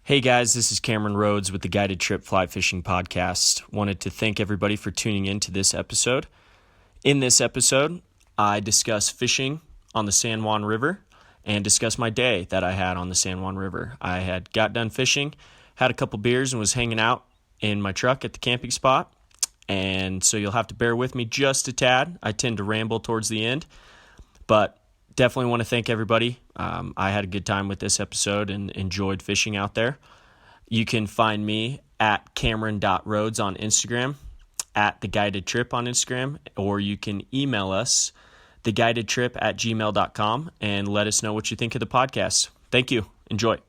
Hey guys, this is Cameron Rhodes with the Guided Trip Fly Fishing Podcast. Wanted to thank everybody for tuning in to this episode. In this episode, I discuss fishing on the San Juan River and discuss my day that I had on the San Juan River. I had got done fishing, had a couple beers, and was hanging out in my truck at the camping spot. And so you'll have to bear with me just a tad. I tend to ramble towards the end, but definitely want to thank everybody. I had a good time with this episode and enjoyed fishing out there. You can find me at cameron.rhodes on Instagram, at The Guided Trip on Instagram, or you can email us, theguidedtrip@gmail.com, and let us know what you think of the podcast. Thank you. Enjoy.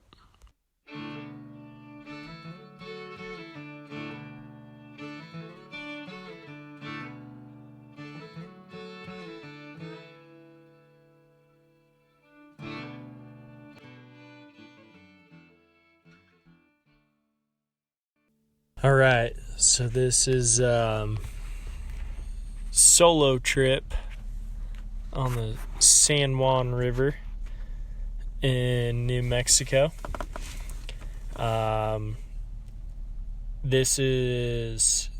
All right, so this is solo trip on the San Juan River in New Mexico. This is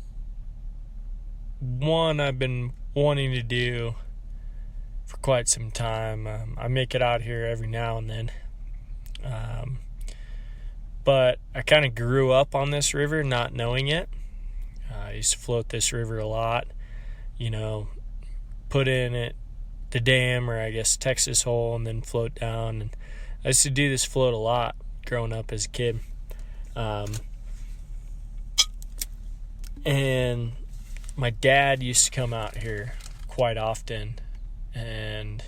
one I've been wanting to do for quite some time. I make it out here every now and then. But I kind of grew up on this river not knowing it. I used to float this river a lot, put in at the dam, or I guess Texas hole, and then float down. And I used to do this float a lot growing up as a kid. And my dad used to come out here quite often and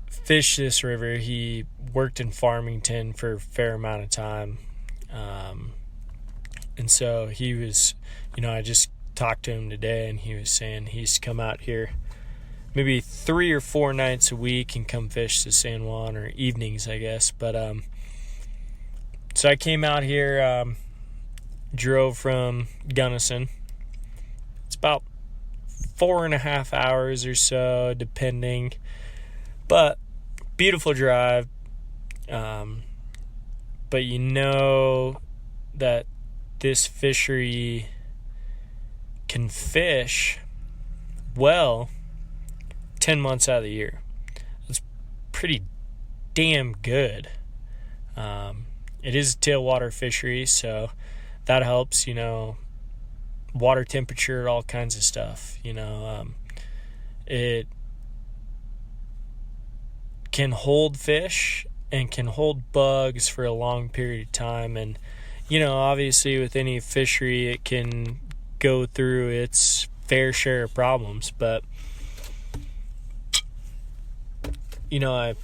fish this river. He worked in Farmington for a fair amount of time. And so he was, I just talked to him today, and he was saying he's come out here maybe 3 or 4 nights a week and come fish the San Juan, or evenings, I guess. But so I came out here, drove from Gunnison. It's about 4.5 hours or so, depending. But beautiful drive. But that this fishery can fish well 10 months out of the year. It's pretty damn good. It is a tailwater fishery, so that helps, water temperature, all kinds of stuff. It can hold fish and can hold bugs for a long period of time. And, obviously with any fishery, it can go through its fair share of problems. But, I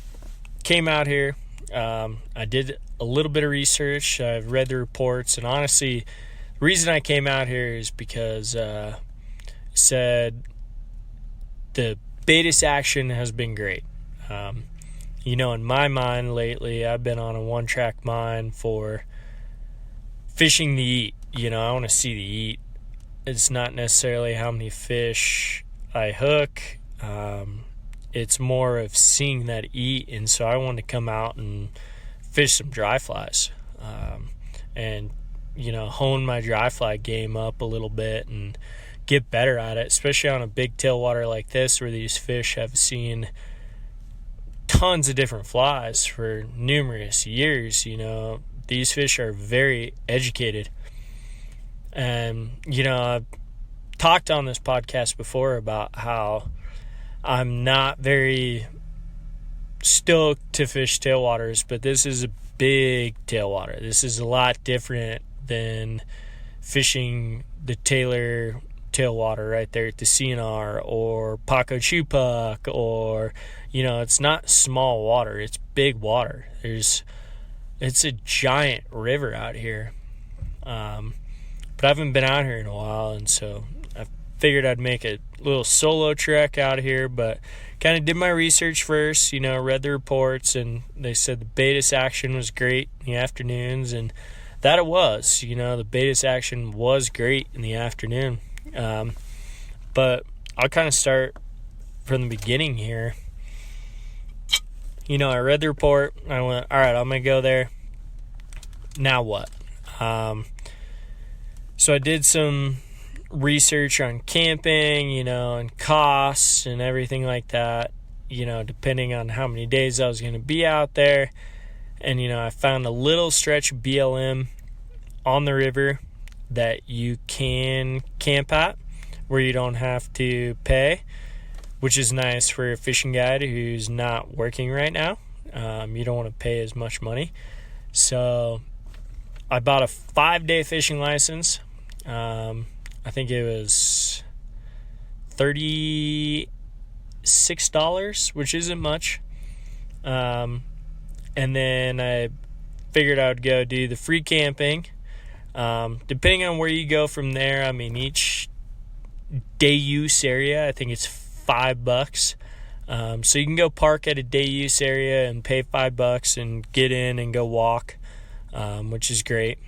came out here. I did a little bit of research. I've read the reports. And honestly, the reason I came out here is because it said the Baetis action has been great. In my mind lately, I've been on a one-track mind for fishing the eat. I want to see the eat. It's not necessarily how many fish I hook. It's more of seeing that eat, and so I want to come out and fish some dry flies, and hone my dry fly game up a little bit and get better at it, especially on a big tailwater like this, where these fish have seen tons of different flies for numerous years. These fish are very educated. And I've talked on this podcast before about how I'm not very stoked to fish tailwaters, but this is a big tailwater. This is a lot different than fishing the Taylor tailwater right there at the CNR, or Paco Chupac, or it's not small water, it's big water. It's a giant river out here. But I haven't been out here in a while, and so I figured I'd make a little solo trek out here. But kind of did my research first, read the reports, and they said the Baetis action was great in the afternoons, and that it was. The Baetis action was great in the afternoon. But I'll kind of start from the beginning here. I read the report. I went, all right, I'm going to go there. now what? So I did some research on camping, and costs and everything like that, depending on how many days I was going to be out there. And, I found a little stretch of BLM on the river that you can camp at where you don't have to pay, which is nice for a fishing guide who's not working right now. You don't want to pay as much money. So I bought a 5-day fishing license. I think it was $36, which isn't much. And then I figured I would go do the free camping. Depending on where you go from there, each day use area, I think it's $5. So you can go park at a day use area and pay $5 and get in and go walk, which is great.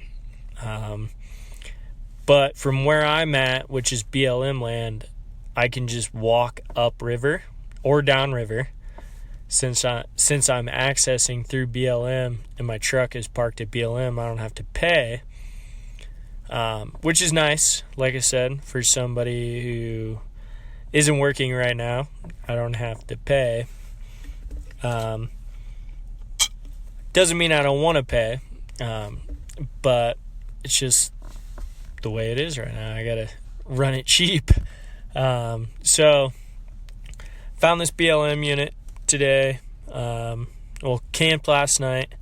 But from where I'm at, which is BLM land, I can just walk upriver or downriver. Since I'm accessing through BLM and my truck is parked at BLM, I don't have to pay, which is nice. Like I said, for somebody who isn't working right now, I don't have to pay. Doesn't mean I don't want to pay, but it's just the way it is right now. I gotta run it cheap. So found this BLM unit today. Camped last night,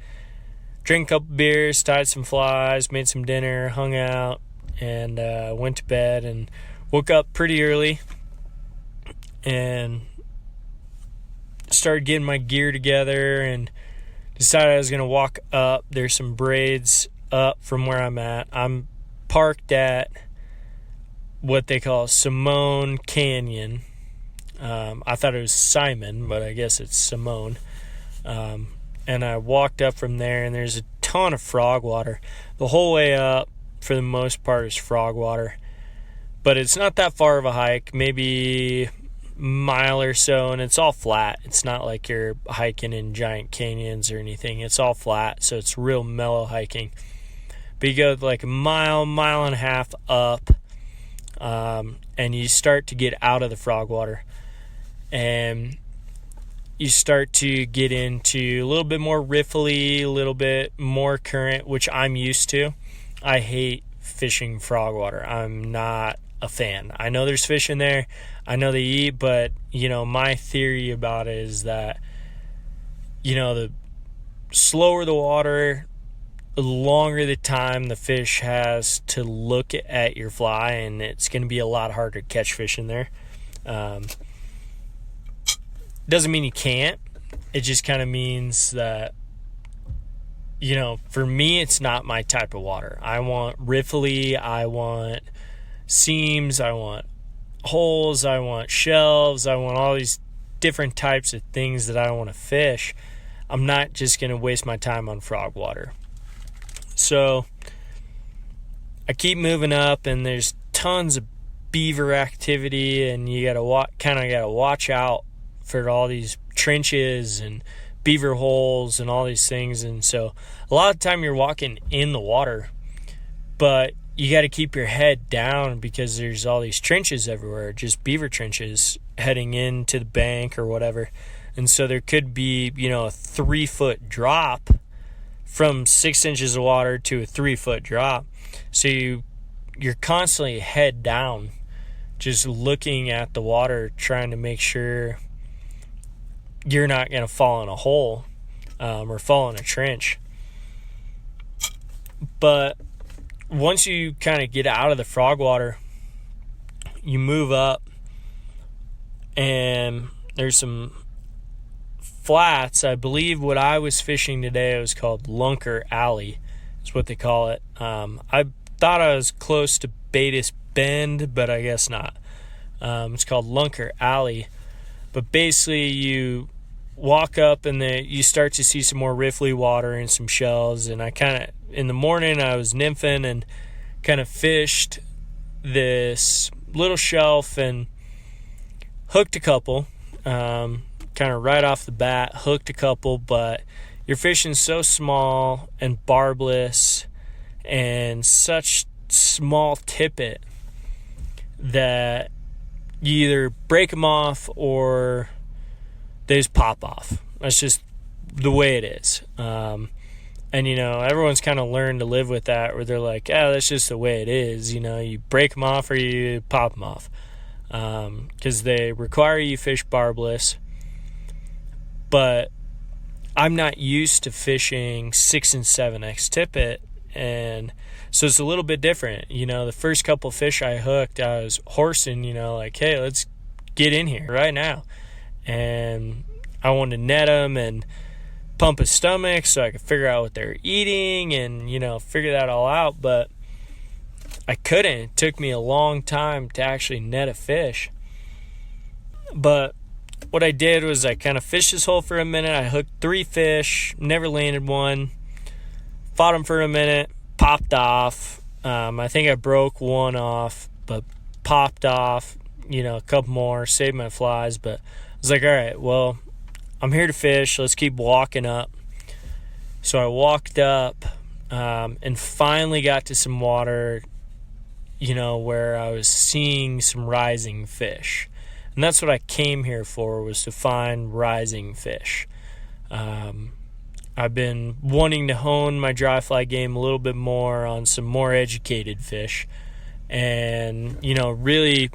drank a couple beers, tied some flies, made some dinner, hung out, and went to bed and woke up pretty early and started getting my gear together and decided I was going to walk up. There's some braids up from where I'm at. I'm parked at what they call Simone Canyon. I thought it was Simon, but I guess it's Simone. And I walked up from there, and there's a ton of frog water. The whole way up, for the most part, is frog water. But it's not that far of a hike, maybe a mile or so, and it's all flat. It's not like you're hiking in giant canyons or anything. It's all flat, so it's real mellow hiking. But you go like a mile and a half up, and you start to get out of the frog water. And you start to get into a little bit more riffly, a little bit more current, which I'm used to. I hate fishing frog water. I'm not a fan. I know there's fish in there. I know they eat, but, my theory about it is that, the slower the water, the longer the time the fish has to look at your fly, and it's going to be a lot harder to catch fish in there. Doesn't mean you can't. It just kind of means that, for me, it's not my type of water. I want riffly, I want seams, I want holes, I want shelves, I want all these different types of things that I want to fish. I'm not just going to waste my time on frog water. So I keep moving up, and there's tons of beaver activity, and you gotta watch out for all these trenches and beaver holes and all these things. And so a lot of the time you're walking in the water, but you got to keep your head down because there's all these trenches everywhere, just beaver trenches heading into the bank or whatever. And so there could be, a 3-foot drop from 6 inches of water to a 3-foot drop. So you're constantly head down, just looking at the water, trying to make sure you're not going to fall in a hole or fall in a trench. But once you kind of get out of the frog water, you move up, and there's some flats. I believe what I was fishing today was called Lunker Alley, is what they call it. I thought I was close to Batis Bend, but I guess not. It's called Lunker Alley. But basically, you walk up, and you start to see some more riffly water and some shells. And in the morning, I was nymphing and kind of fished this little shelf and hooked a couple. Kind of right off the bat, hooked a couple, but you're fishing so small and barbless and such small tippet that you either break them off or they just pop off. That's just the way it is. And, everyone's kind of learned to live with that, where they're like, that's just the way it is. You break them off or you pop them off. Because they require you fish barbless. But I'm not used to fishing 6 and 7X tippet. And so it's a little bit different. The first couple fish I hooked, I was horsing, like, hey, let's get in here right now. And I wanted to net them and pump his stomach so I could figure out what they're eating and, figure that all out. But I couldn't. It took me a long time to actually net a fish. But what I did was I kind of fished this hole for a minute. I hooked 3 fish, never landed one. Fought them for a minute, popped off. I think I broke one off, but popped off, a couple more, saved my flies. But I was like, all right, well, I'm here to fish. Let's keep walking up. So I walked up and finally got to some water, where I was seeing some rising fish. And that's what I came here for, was to find rising fish. I've been wanting to hone my dry fly game a little bit more on some more educated fish and, really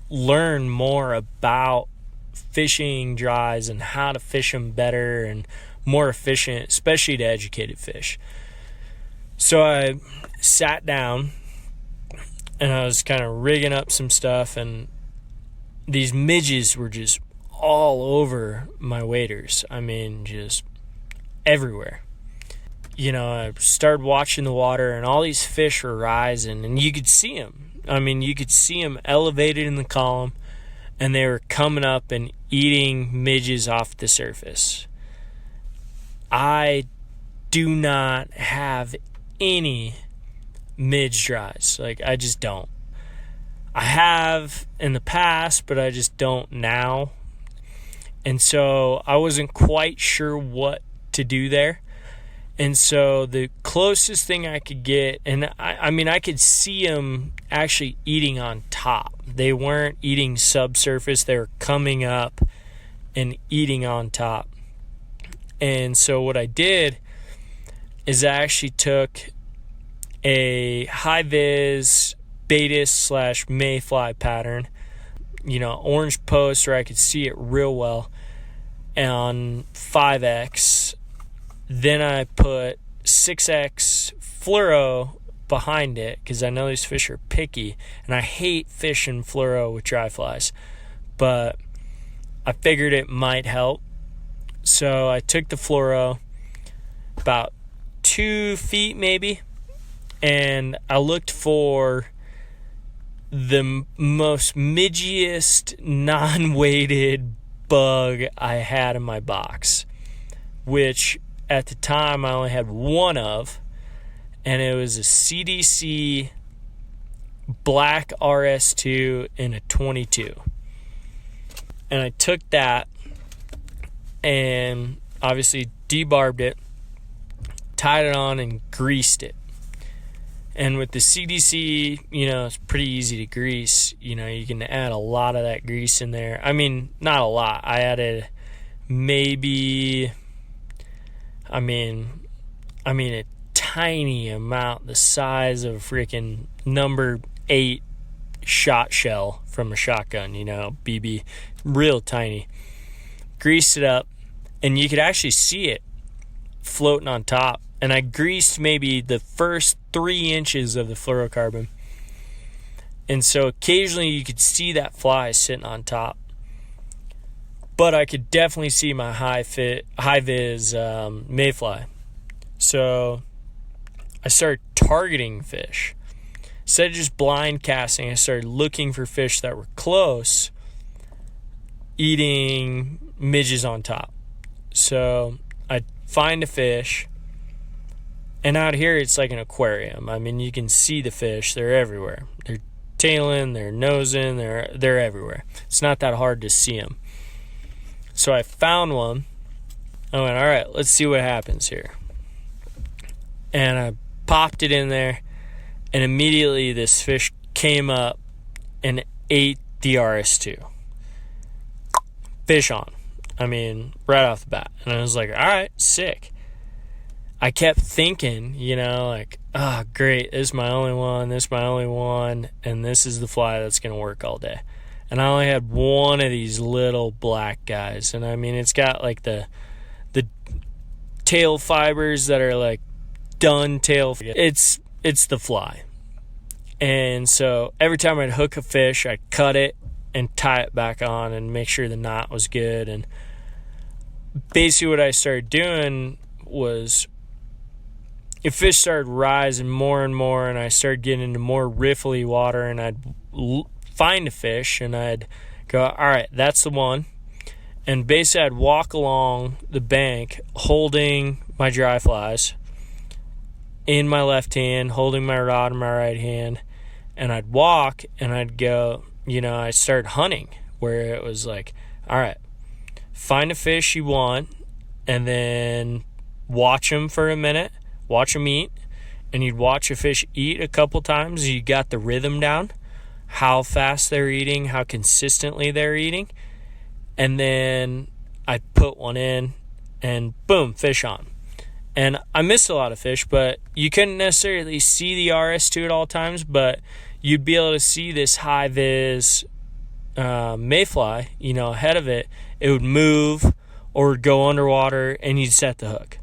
learn more about fishing dries and how to fish them better and more efficient, especially to educated fish. So I sat down and I was kind of rigging up some stuff, and these midges were just all over my waders. I mean, just everywhere. I started watching the water, and all these fish were rising, and you could see them. I mean, you could see them elevated in the column, and they were coming up and eating midges off the surface. I do not have any midge dries. Like, I just don't. I have in the past, but I just don't now. And so I wasn't quite sure what to do there. And so the closest thing I could get, and I could see them actually eating on top. They weren't eating subsurface. They were coming up and eating on top. And so what I did is I actually took a high-vis Baetis / mayfly pattern, orange post where I could see it real well, on 5X. Then I put 6X fluoro behind it because I know these fish are picky, and I hate fishing fluoro with dry flies, but I figured it might help. So I took the fluoro about 2 feet maybe, and I looked for the most midgiest non-weighted bug I had in my box, which at the time I only had one of, and it was a CDC black RS2 in a 22. And I took that and obviously debarbed it, tied it on, and greased it. And with the CDC, it's pretty easy to grease. You can add a lot of that grease in there. I mean, not a lot. I added maybe, a tiny amount, the size of a freaking number 8 shot shell from a shotgun, BB, real tiny. Greased it up, and you could actually see it floating on top. And I greased maybe the first 3 inches of the fluorocarbon. And so occasionally you could see that fly sitting on top. But I could definitely see my high-vis mayfly. So I started targeting fish. Instead of just blind casting, I started looking for fish that were close, eating midges on top. So I'd find a fish, and out here it's like an aquarium. I mean, you can see the fish. They're everywhere. They're tailing, they're nosing, they're everywhere. It's not that hard to see them. So I found one, I went, all right, let's see what happens here. And I popped it in there, and immediately this fish came up and ate the RS2. Fish on. I mean, right off the bat. And I was like, all right, sick. I kept thinking, like, oh, great, this is my only one, and this is the fly that's going to work all day. And I only had one of these little black guys. And I mean, it's got like the tail fibers that are like done tail. It's the fly. And so every time I'd hook a fish, I'd cut it and tie it back on and make sure the knot was good. And basically what I started doing was, if fish started rising more and more, and I started getting into more riffly water, and I'd find a fish and I'd go, all right, that's the one. And basically I'd walk along the bank holding my dry flies in my left hand, holding my rod in my right hand, and I'd walk and I'd go, I started hunting, where it was like, all right, find a fish you want, and then watch them for a minute, watch them eat, and you'd watch a fish eat a couple times. You got the rhythm down, how fast they're eating, how consistently they're eating, and then I'd put one in, and boom, fish on. And I missed a lot of fish, but you couldn't necessarily see the RS2 at all times, but you'd be able to see this high-vis mayfly, ahead of it. It would move or go underwater, and you'd set the hook.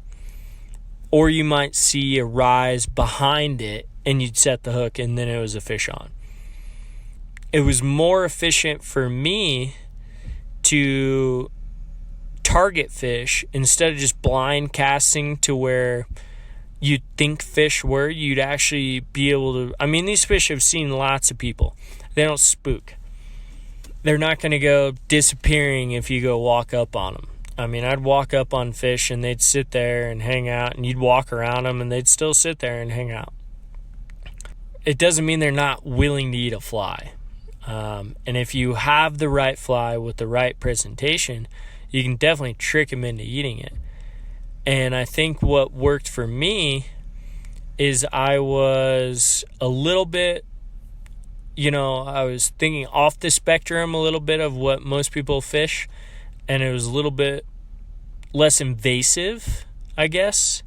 Or you might see a rise behind it, and you'd set the hook, and then it was a fish on. It was more efficient for me to target fish instead of just blind casting to where you'd think fish were. You'd actually be able to... I mean, these fish have seen lots of people. They don't spook. They're not going to go disappearing if you go walk up on them. I mean, I'd walk up on fish and they'd sit there and hang out, and you'd walk around them and they'd still sit there and hang out. It doesn't mean they're not willing to eat a fly. And if you have the right fly with the right presentation, you can definitely trick them into eating it. And I think what worked for me is I was a little bit, I was thinking off the spectrum a little bit of what most people fish. And it was a little bit less invasive, I guess,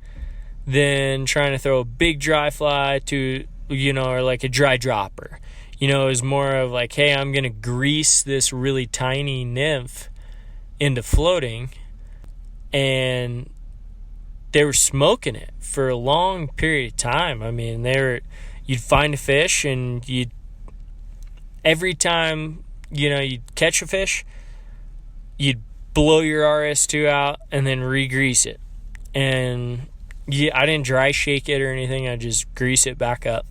than trying to throw a big dry fly to, or like a dry dropper. It was more of like, hey, I'm going to grease this really tiny nymph into floating. And they were smoking it for a long period of time. I mean, you'd find a fish, and every time, you'd catch a fish, you'd blow your RS2 out and then re-grease it. And I didn't dry shake it or anything. I just grease it back up.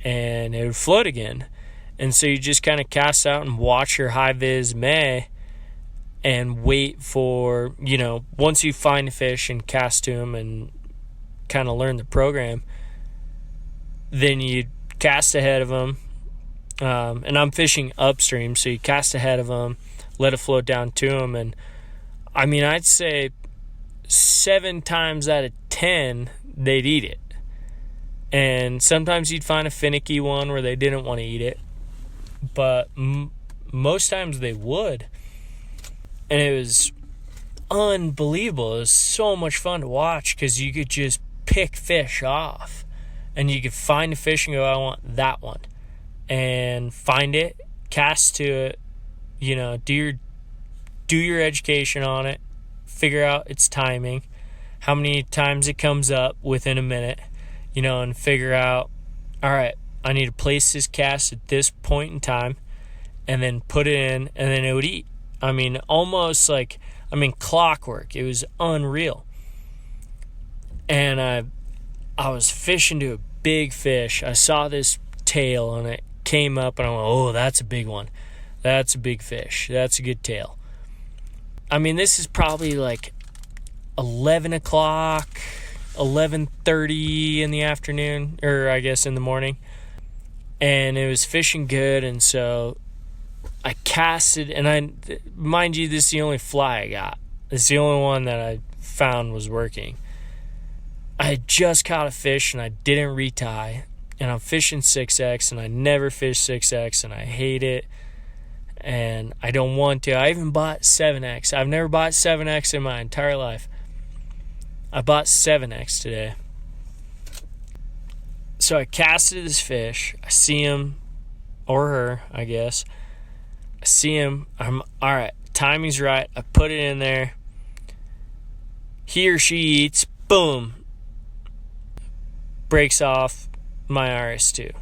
And it would float again. And so you just kind of cast out and watch your high-vis May and wait for, once you find a fish and cast to them and kind of learn the program, then you cast ahead of them. And I'm fishing upstream, so you cast ahead of them, let it float down to them. And I mean, I'd say 7 times out of 10, they'd eat it. And sometimes you'd find a finicky one where they didn't want to eat it, but most times they would. And it was unbelievable. It was so much fun to watch, because you could just pick fish off, and you could find a fish and go, I want that one, and find it, cast to it, do your education on it, figure out its timing, how many times it comes up within a minute, and figure out, all right, I need to place this cast at this point in time, and then put it in, and then it would eat. I mean, almost like, clockwork. It was unreal. And I was fishing to a big fish. I saw this tail, and it came up, and I went, oh, that's a big one. That's a big fish. That's a good tail. I mean, this is probably like 11 o'clock, 11:30 in the afternoon, or I guess in the morning. And it was fishing good, and so I casted, and mind you, this is the only fly I got. It's the only one that I found was working. I had just caught a fish and I didn't retie. And I'm fishing 6X and I never fish 6X and I hate it. And I don't want to. I even bought 7X. I've never bought 7X in my entire life. I bought 7X today. So I casted this fish. I see him, or her, I guess. I see him. I'm all right. Timing's right. I put it in there. He or she eats. Boom. Breaks off my RS2.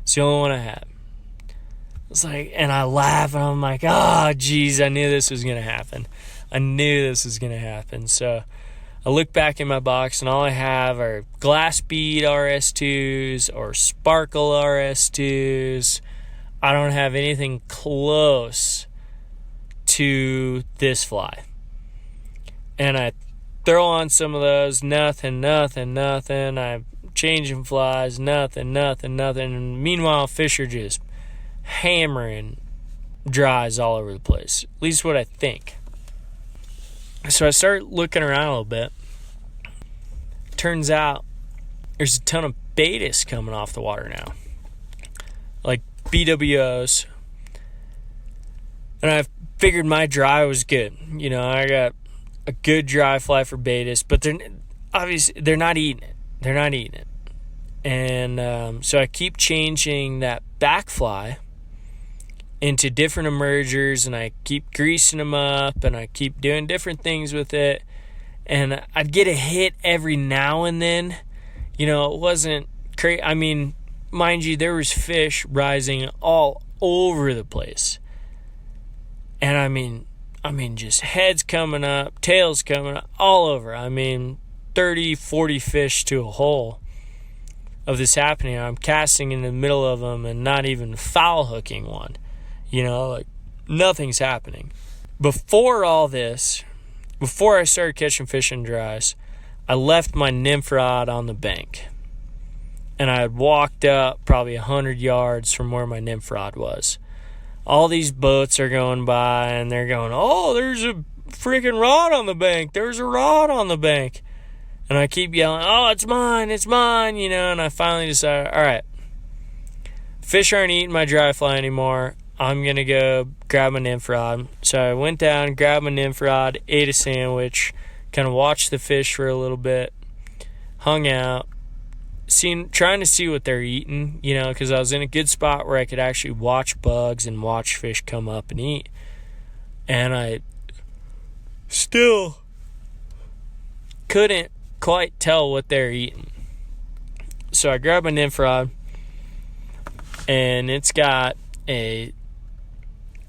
It's the only one I had. It's like, and I laugh and I'm like, oh, geez, I knew this was going to happen. So I look back in my box and all I have are glass bead RS2s or sparkle RS2s. I don't have anything close to this fly. And I throw on some of those, nothing. I'm changing flies, nothing. And meanwhile, fish are just hammering dries all over the place. At least what I think. So I start looking around a little bit. Turns out there's a ton of betas coming off the water now. Like BWOs. And I figured my dry was good. You know, I got a good dry fly for betas, but they're not eating it. And so I keep changing that back fly into different emergers, and I keep greasing them up, and I keep doing different things with it. And I'd get a hit every now and then. You know, it wasn't crazy. I mean, mind you, there was fish rising all over the place. And I mean, just heads coming up, tails coming up, all over. I mean, 30, 40 fish to a hole of this happening. I'm casting in the middle of them and not even foul hooking one. You know, like nothing's happening. Before all this, before I started catching fish in dries, I left my nymph rod on the bank. And I had walked up probably 100 yards from where my nymph rod was. All these boats are going by and they're going, oh, there's a freaking rod on the bank. There's a rod on the bank. And I keep yelling, oh, it's mine, you know. And I finally decided, all right, fish aren't eating my dry fly anymore. I'm going to go grab my nymph rod. So I went down, grabbed my nymph rod, ate a sandwich, kind of watched the fish for a little bit, hung out, trying to see what they're eating, you know, because I was in a good spot where I could actually watch bugs and watch fish come up and eat. And I still couldn't quite tell what they're eating. So I grabbed my nymph rod, and it's got a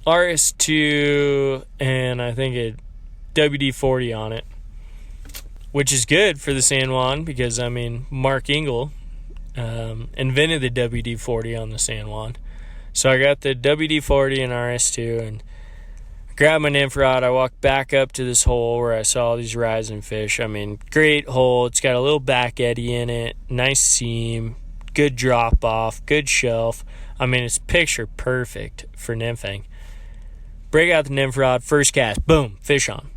RS2 and I think a WD-40 on it, which is good for the San Juan because, I mean, Mark Engel invented the WD-40 on the San Juan. So I got the WD-40 and RS2 and grabbed my nymph rod. I walked back up to this hole where I saw these rising fish. I mean, great hole. It's got a little back eddy in it, nice seam, good drop off, good shelf. I mean, it's picture perfect for nymphing. Break out the nymph rod, first cast, boom, fish on.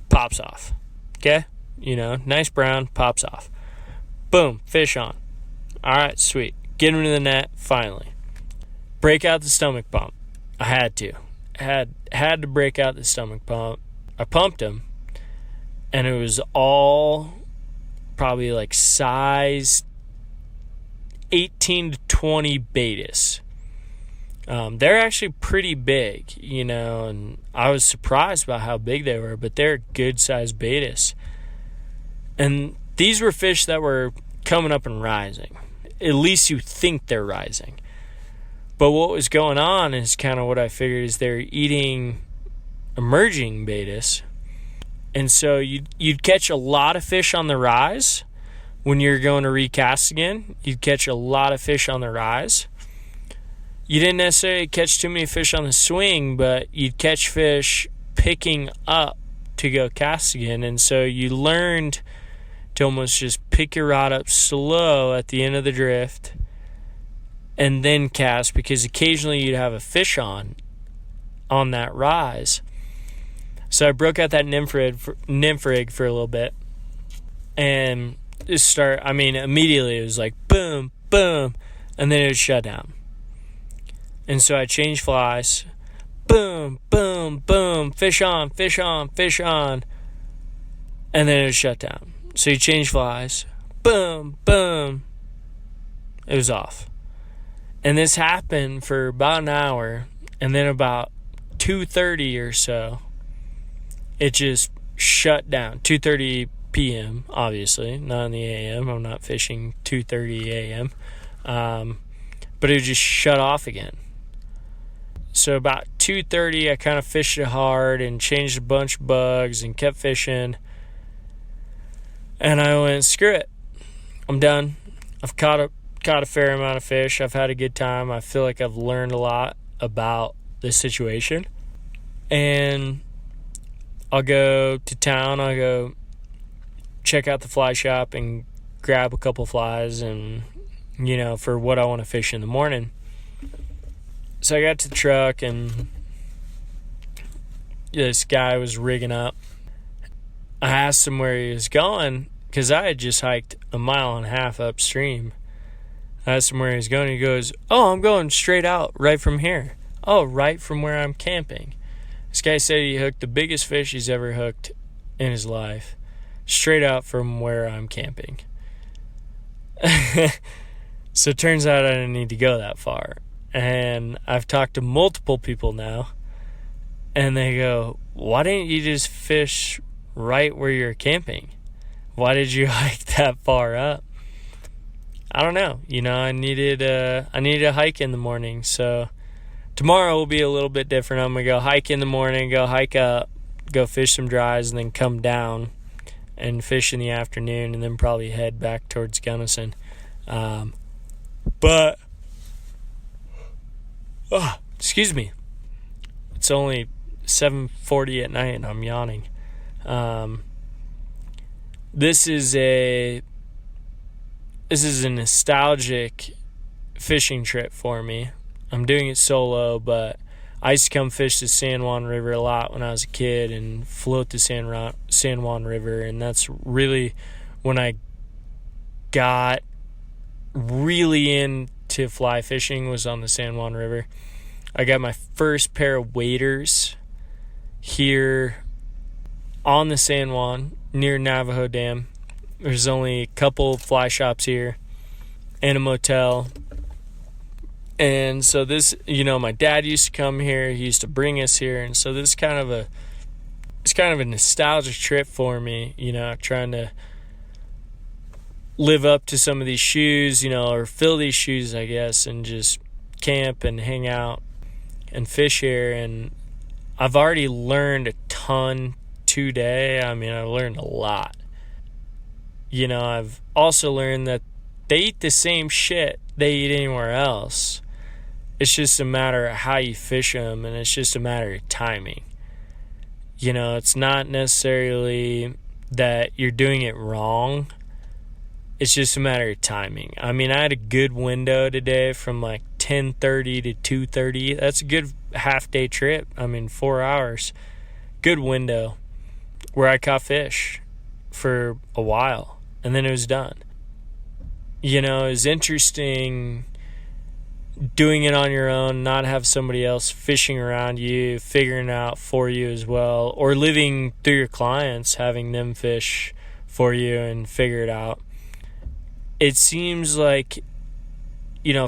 Pops off. Okay? You know, nice brown, pops off. Boom, fish on. All right, sweet. Get him to the net, finally. Break out the stomach pump. I had to. Had to break out the stomach pump. I pumped him, and it was all probably like size 18 to 20 betas. They're actually pretty big, you know, and I was surprised by how big they were, but they're good sized betas. And these were fish that were coming up and rising. At least you think they're rising. But what was going on is kind of what I figured is they're eating emerging betas. And so you'd catch a lot of fish on the rise when you're going to recast again. You'd catch a lot of fish on the rise. You didn't necessarily catch too many fish on the swing, but you'd catch fish picking up to go cast again. And so you learned to almost just pick your rod up slow at the end of the drift and then cast, because occasionally you'd have a fish on that rise. So I broke out that nymph rig for a little bit, and immediately it was like boom, boom, and then it would shut down. And so I changed flies, boom, boom, boom, fish on, fish on, fish on, and then it would shut down. So you change flies, boom, boom, it was off. And this happened for about an hour, and then about 2:30 or so, it just shut down. 2:30 p.m., obviously, not in the a.m. I'm not fishing 2:30 a.m. But it just shut off again. So about 2:30, I kind of fished it hard and changed a bunch of bugs and kept fishing. And I went, screw it, I'm done. I've caught a fair amount of fish. I've had a good time. I feel like I've learned a lot about this situation. And I'll go to town. I'll go check out the fly shop and grab a couple flies and, for what I want to fish in the morning. So I got to the truck and this guy was rigging up. I asked him where he was going because I had just hiked 1.5 miles upstream. I asked him where he was going. He goes, "Oh, I'm going straight out right from here." Oh, right from where I'm camping. This guy said he hooked the biggest fish he's ever hooked in his life straight out from where I'm camping. So it turns out I didn't need to go that far. And I've talked to multiple people now, and they go, "Why didn't you just fish right where you're camping? Why did you hike that far up?" I don't know. I needed a hike in the morning. So tomorrow will be a little bit different. I'm going to go hike in the morning, go hike up, go fish some dries, and then come down and fish in the afternoon, and then probably head back towards Gunnison. Excuse me. It's only 7:40 at night and I'm yawning. This is a nostalgic fishing trip for me. I'm doing it solo, but I used to come fish the San Juan River a lot when I was a kid and float the San Juan River, and that's really when I got really into fly fishing, was on the San Juan River. I got my first pair of waders here on the San Juan near Navajo Dam. There's only a couple fly shops here and a motel. And so this, my dad used to come here. He used to bring us here. And so this is kind of a nostalgic trip for me, trying to live up to some of these shoes, or fill these shoes, I guess, and just camp and hang out and fish here. And I've already learned a ton today. I learned a lot. I've also learned that they eat the same shit they eat anywhere else. It's just a matter of how you fish them, and it's just a matter of timing. It's not necessarily that you're doing it wrong. It's just a matter of timing. I had a good window today from like 10:30 to 2:30. That's a good half-day trip. 4 hours. Good window where I caught fish for a while, and then it was done. It was interesting doing it on your own, not have somebody else fishing around you, figuring out for you as well, or living through your clients, having them fish for you and figure it out. It seems like,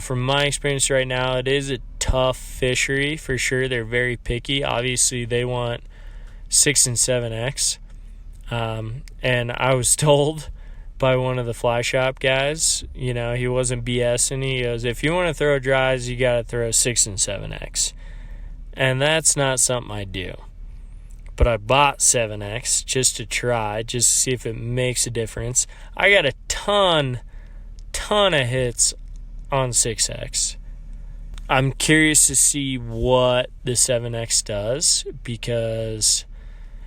from my experience right now, it is a tough fishery for sure. They're very picky. Obviously, they want 6 and 7X. And I was told by one of the fly shop guys, he wasn't BSing. He goes, if you want to throw dries, you got to throw 6 and 7X. And that's not something I do. But I bought 7X just to try, just to see if it makes a difference. I got a ton of hits on 6X. I'm curious to see what the 7X does, because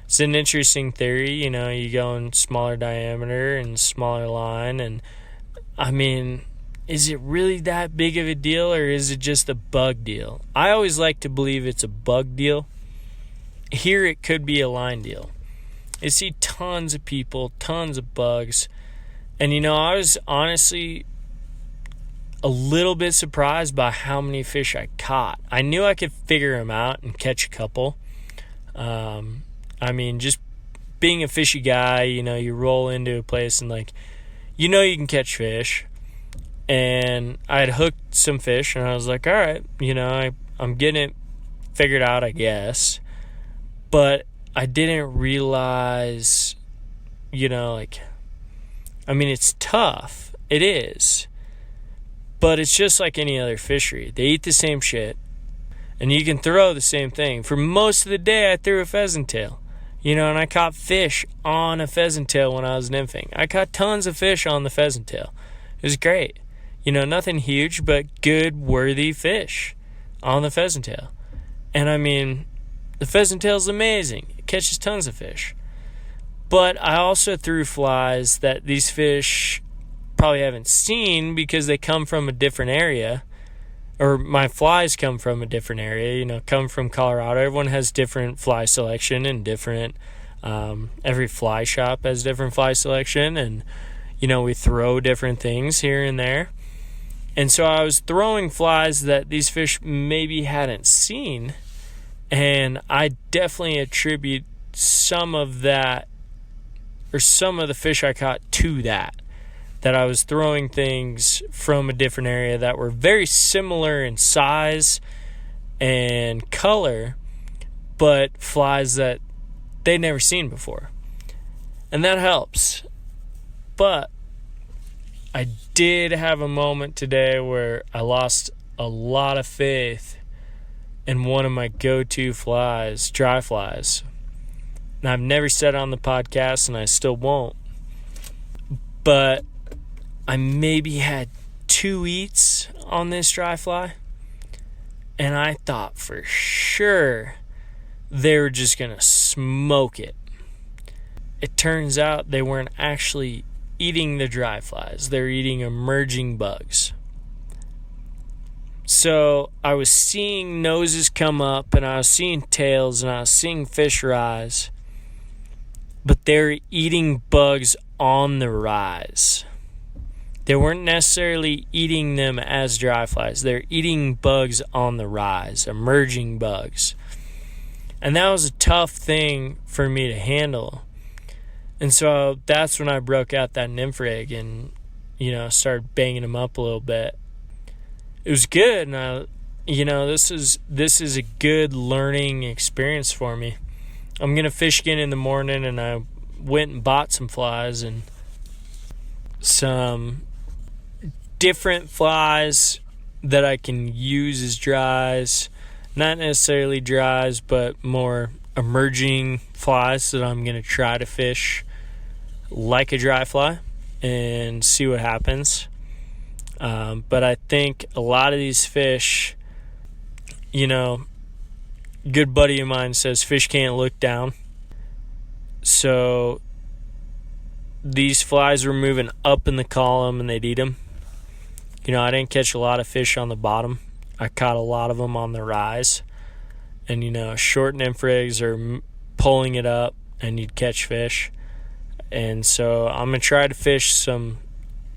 it's an interesting theory. You go in smaller diameter and smaller line, and is it really that big of a deal, or is it just a bug deal? I always like to believe it's a bug deal, here it could be a line deal. I see tons of people, tons of bugs. And, I was honestly a little bit surprised by how many fish I caught. I knew I could figure them out and catch a couple. Just being a fishy guy, you roll into a place and you can catch fish. And I had hooked some fish and I was like, all right, I'm getting it figured out, I guess. But I didn't realize, it's tough. It is. But it's just like any other fishery. They eat the same shit. And you can throw the same thing. For most of the day, I threw a pheasant tail. And I caught fish on a pheasant tail when I was nymphing. I caught tons of fish on the pheasant tail. It was great. Nothing huge, but good, worthy fish on the pheasant tail. And the pheasant tail is amazing. It catches tons of fish. But I also threw flies that these fish probably haven't seen because they come from a different area. Or my flies come from a different area, come from Colorado. Everyone has different fly selection and different, every fly shop has different fly selection. And, we throw different things here and there. And so I was throwing flies that these fish maybe hadn't seen. And I definitely attribute some of that, or some of the fish I caught to that I was throwing things from a different area that were very similar in size and color, but flies that they'd never seen before. And that helps. But I did have a moment today where I lost a lot of faith in one of my go-to flies, dry flies. Now, I've never said it on the podcast, and I still won't. But I maybe had 2 eats on this dry fly, and I thought for sure they were just going to smoke it. It turns out they weren't actually eating the dry flies. They're eating emerging bugs. So I was seeing noses come up, and I was seeing tails, and I was seeing fish rise, but they're eating bugs on the rise. They weren't necessarily eating them as dry flies. They're eating bugs on the rise, emerging bugs. And that was a tough thing for me to handle. And so that's when I broke out that nymph rig and, started banging them up a little bit. It was good, and this is a good learning experience for me. I'm going to fish again in the morning, and I went and bought some flies and some different flies that I can use as dries. Not necessarily dries, but more emerging flies that I'm going to try to fish like a dry fly and see what happens. But I think a lot of these fish, good buddy of mine says fish can't look down. So these flies were moving up in the column and they'd eat them. I didn't catch a lot of fish on the bottom. I caught a lot of them on the rise. And, short nymph rigs are pulling it up and you'd catch fish. And so I'm going to try to fish some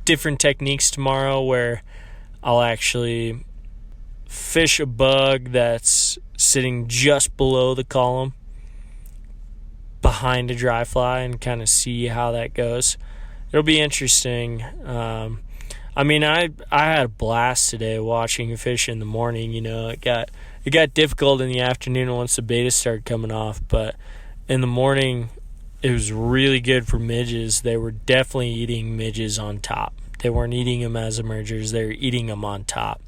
different techniques tomorrow where I'll actually fish a bug that's sitting just below the column behind a dry fly and kind of see how that goes. It'll be interesting. I had a blast today watching fish in the morning. It got difficult in the afternoon once the beta started coming off, but in the morning it was really good for midges. They were definitely eating midges on top. They weren't eating them as emergers. They were eating them on top.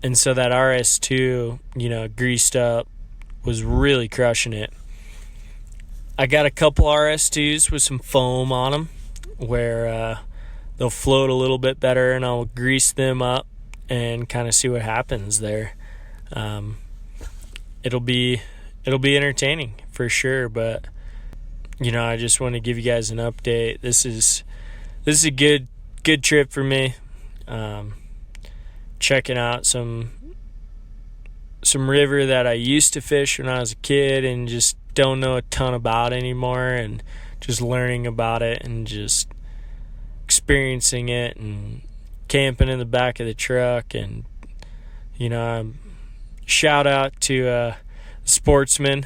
And so that RS2, greased up, was really crushing it. I got a couple RS2s with some foam on them where they'll float a little bit better, and I'll grease them up and kind of see what happens there. It'll be entertaining for sure, but I just want to give you guys an update. This is a good trip for me. Checking out some some river that I used to fish when I was a kid and just don't know a ton about anymore, and just learning about it and just experiencing it and camping in the back of the truck. And shout out to Sportsman's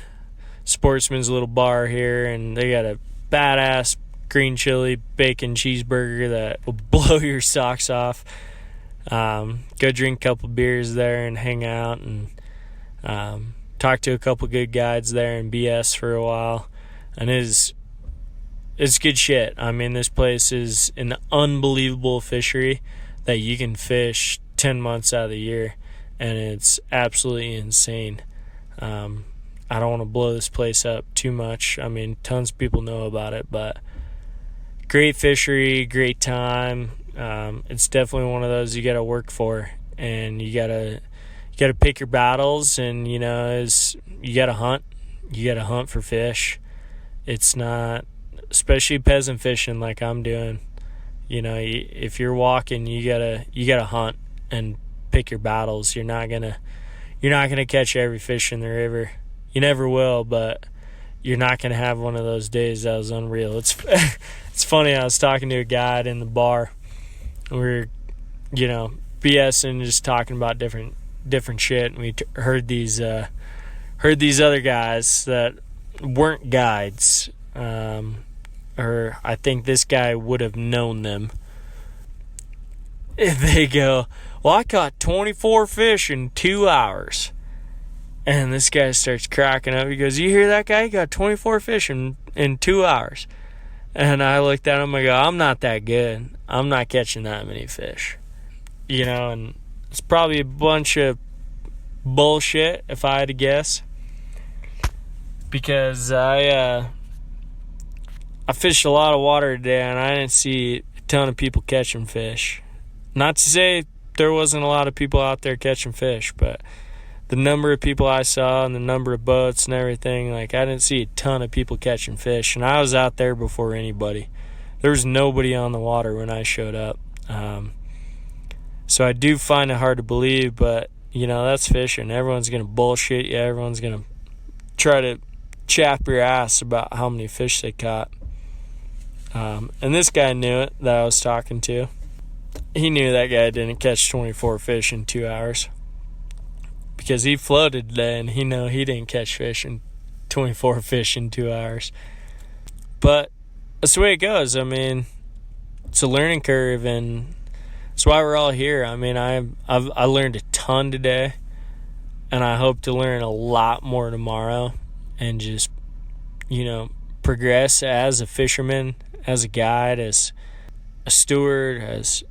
little bar here, and they got a badass green chili bacon cheeseburger that will blow your socks off. Go drink a couple beers there and hang out, and talk to a couple good guides there and BS for a while. And it's good shit. I mean, this place is an unbelievable fishery that you can fish 10 months out of the year, and it's absolutely insane. I don't want to blow this place up too much. I mean, tons of people know about it, but great fishery, great time. It's definitely one of those you got to work for, and you got to pick your battles, and you got to hunt. You got to hunt for fish. It's not, especially peasant fishing like I'm doing. If you're walking, you gotta hunt and pick your battles. You're not gonna catch every fish in the river. You never will, but you're not gonna have one of those days that was unreal. It's funny. I was talking to a guide in the bar. We were, BSing, just talking about different shit, and we heard these other guys that weren't guides. Or I think this guy would have known them. They go, well, I caught 24 fish in 2 hours. And this guy starts cracking up. He goes, you hear that guy? He got 24 fish in 2 hours. And I looked at him, I go, I'm not that good. I'm not catching that many fish. And it's probably a bunch of bullshit if I had to guess. Because I fished a lot of water today, and I didn't see a ton of people catching fish. Not to say there wasn't a lot of people out there catching fish, but the number of people I saw and the number of boats and everything, I didn't see a ton of people catching fish. And I was out there before anybody. There was nobody on the water when I showed up. So I do find it hard to believe, but, that's fishing. Everyone's going to bullshit you. Everyone's going to try to chap your ass about how many fish they caught. And this guy knew it that I was talking to. He knew that guy didn't catch 24 fish in 2 hours. Because he floated today, and he didn't catch 24 fish in 2 hours. But that's the way it goes. I mean, it's a learning curve, and that's why we're all here. I mean, I learned a ton today, and I hope to learn a lot more tomorrow, and just, progress as a fisherman, as a guide, as a steward, as,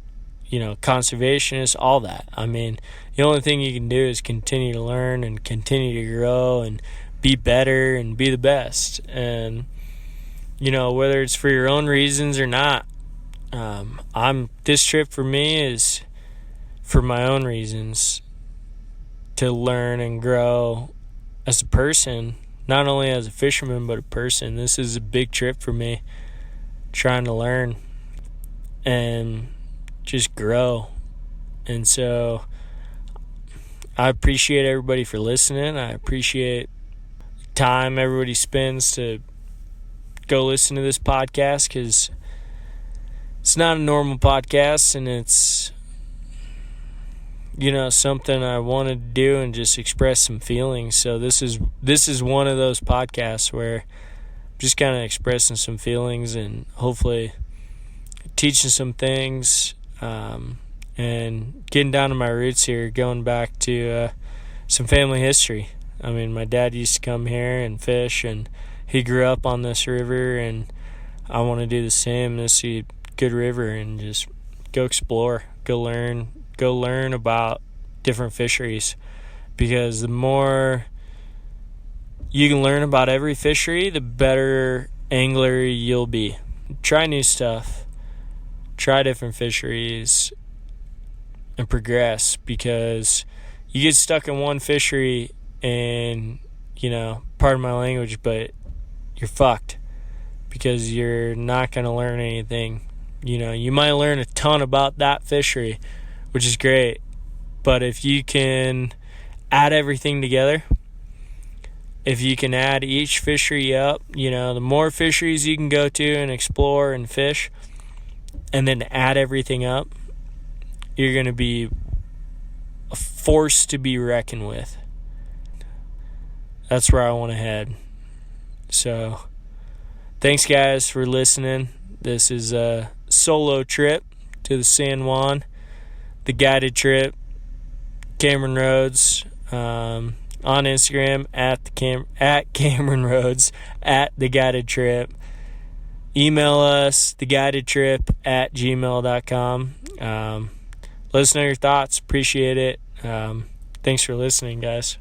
conservationist, all that. I mean, the only thing you can do is continue to learn and continue to grow and be better and be the best. And, whether it's for your own reasons or not, this trip for me is for my own reasons, to learn and grow as a person, not only as a fisherman, but a person. This is a big trip for me, trying to learn and just grow. And so I appreciate everybody for listening. I appreciate the time everybody spends to go listen to this podcast, because it's not a normal podcast, and it's, something I wanted to do and just express some feelings. So this is one of those podcasts where I'm just kind of expressing some feelings and hopefully teaching some things, and getting down to my roots here, going back to some family history. I mean, my dad used to come here and fish, and he grew up on this river, and I want to do the same. This is a good river, and just go explore, go learn about different fisheries, because the more you can learn about every fishery, the better angler you'll be. Try new stuff, try different fisheries, and progress, because you get stuck in one fishery and, pardon my language, but you're fucked, because you're not going to learn anything. You might learn a ton about that fishery, which is great, but if you can add everything together. If you can add each fishery up, the more fisheries you can go to and explore and fish, and then add everything up, you're going to be a force to be reckoned with. That's where I want to head. So, thanks guys for listening. This is a solo trip to the San Juan, the guided trip, Cameron Roads, on Instagram at Cameron Roads, at the guided trip. Email us, theguidedtrip@gmail.com. Let us know your thoughts. Appreciate it. Thanks for listening, guys.